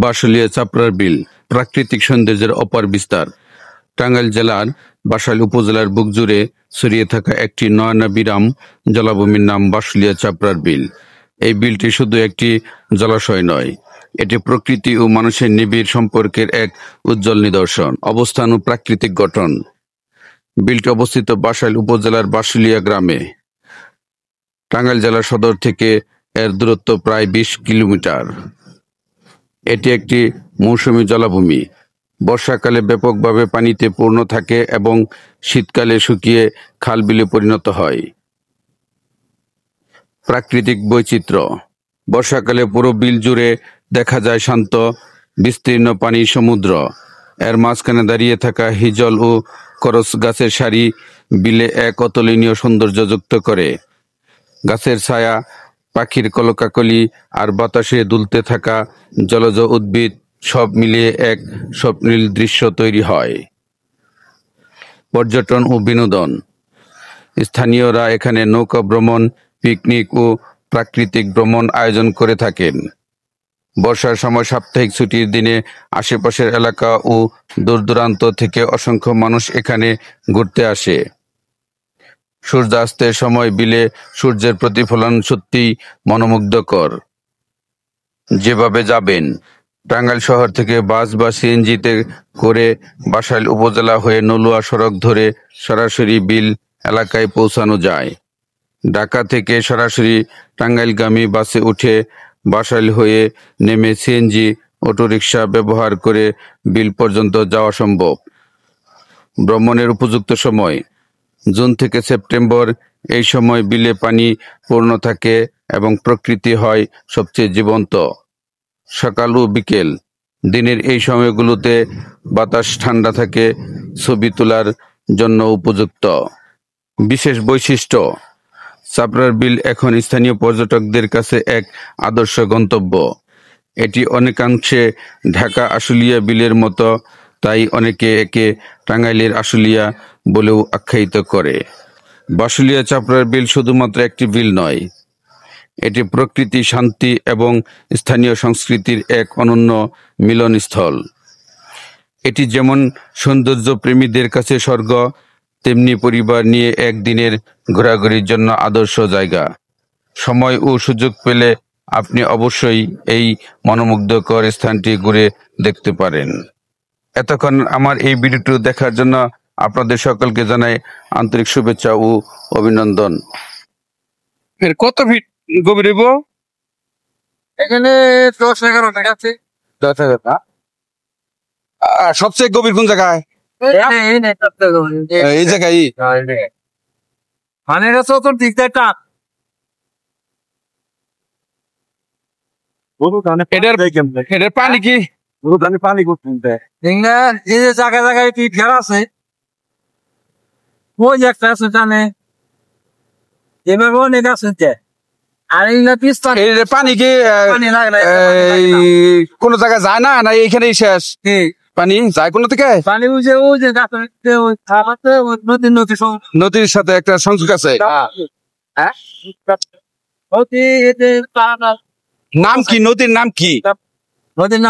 বাঁশালিয়া চাপড়ার বিল প্রাকৃতিক সৌন্দর্যের অপার বিস্তার। টাঙ্গাইল জেলার বাঁশাইল উপজেলার বুক জুড়ে ছড়িয়ে থাকা একটি নয়নাভিরাম জলাভূমির নাম বাঁশালিয়া চাপড়ার বিল। এই বিলটি শুধু একটি জলাশয় নয়, এটি প্রকৃতি ও মানুষের নিবিড় সম্পর্কের এক উজ্জ্বল নিদর্শন। অবস্থান ও প্রাকৃতিক গঠন। বিলটি অবস্থিত বাঁশাইল উপজেলার বাঁশালিয়া গ্রামে। টাঙ্গাইল জেলা সদর থেকে এর দূরত্ব প্রায় ২০ কিলোমিটার। এটি একটি মৌসুমী জলাভূমি। বর্ষাকালে ব্যাপকভাবে পানিতে পূর্ণ থাকে এবং শীতকালে শুকিয়ে খাল বিলে পরিণত হয়। প্রাকৃতিক বৈচিত্র্য। বর্ষাকালে পুরো বিল জুড়ে দেখা যায় শান্ত বিস্তীর্ণ পানির সমুদ্র। এর মাঝখানে দাঁড়িয়ে থাকা হিজল ও করস গাছের সারি বিলে এক অতুলনীয় সৌন্দর্য যুক্ত করে। গাছের ছায়া, পাখির কলকাকলি আর বাতাসে দুলতে থাকা জলজ উদ্ভিদ সব মিলিয়ে এক স্বপ্নীল দৃশ্য তৈরি হয়। পর্যটন ও বিনোদন। স্থানীয়রা এখানে নৌকা ভ্রমণ, পিকনিক ও প্রাকৃতিক ভ্রমণ আয়োজন করে থাকেন। বর্ষার সময় সাপ্তাহিক ছুটির দিনে আশেপাশের এলাকা ও দূর দূরান্ত থেকে অসংখ্য মানুষ এখানে ঘুরতে আসে। সূর্যাস্তের সময় বিলে সূর্যের প্রতিফলন সত্যিই মনোমুগ্ধকর। যেভাবে যাবেন, টাঙ্গাইল শহর থেকে বাস বা সিএনজিতে করে বাঁশাইল উপজেলা হয়ে নলুয়া সড়ক ধরে সরাসরি বিল এলাকায় পৌঁছানো যায়। ঢাকা থেকে সরাসরি টাঙ্গাইলগামী বাসে উঠে বাঁশাইল হয়ে নেমে সিএনজি, অটোরিকশা ব্যবহার করে বিল পর্যন্ত যাওয়া সম্ভব। ভ্রমণের উপযুক্ত সময় জুন থেকে সেপ্টেম্বর। এই সময় বিলে পানি পূর্ণ থাকে এবং প্রকৃতি হয় সবচেয়ে জীবন্ত। সকাল ও বিকেল। দিনের এই সময়গুলোতে বাতাস ঠান্ডা থাকে, ছবি তোলার জন্য উপযুক্ত। বিশেষ বৈশিষ্ট্য। চাপড়ার বিল এখন স্থানীয় পর্যটকদের কাছে এক আদর্শ গন্তব্য। এটি অনেকাংশে ঢাকা আশুলিয়া বিলের মতো, তাই অনেকে একে টাঙ্গাইলের আশুলিয়া বলেও আখ্যায়িত করে। বাঁশালিয়া চাপড়ার বিল শুধুমাত্র একটি বিল নয়, এটি প্রকৃতি, শান্তি এবং স্থানীয় সংস্কৃতির এক অনন্য মিলনস্থল। এটি যেমন সৌন্দর্য প্রেমীদের কাছে স্বর্গ, তেমনি পরিবার নিয়ে একদিনের ঘোরাঘুরির জন্য আদর্শ জায়গা। সময় ও সুযোগ পেলে আপনি অবশ্যই এই মনোমুগ্ধকর স্থানটি ঘুরে দেখতে পারেন। এতক্ষণ আমার এই ভিডিওটি দেখার জন্য আপনাদের সকলকে জানাই আন্তরিক শুভেচ্ছা ও অভিনন্দন। এর কত ফিট গভীর হইব? এখানে 10-11 টাকা আছে। 10,000 না? সবচেয়ে গভীর কোন জায়গায়? এই জায়গায় মানে এটা চতুর্দিক দিয়ে টান। এটার পানি কি পানি করতে এই যে জায়গায় জায়গায় টিপ ঘেরা আছে, ওই যে একটা আছে টানে, এভাবে অনেক আছে। আর এইগুলা পিস্তান পানি কি কোন জায়গায় যায় না, না এইখানেই শেষ? পানি যায় কোন থেকে? পানি ওই যে নদীর সাথে একটা সংযোগ আছে। নাম কি নদীর নাম কি? নদীর নাম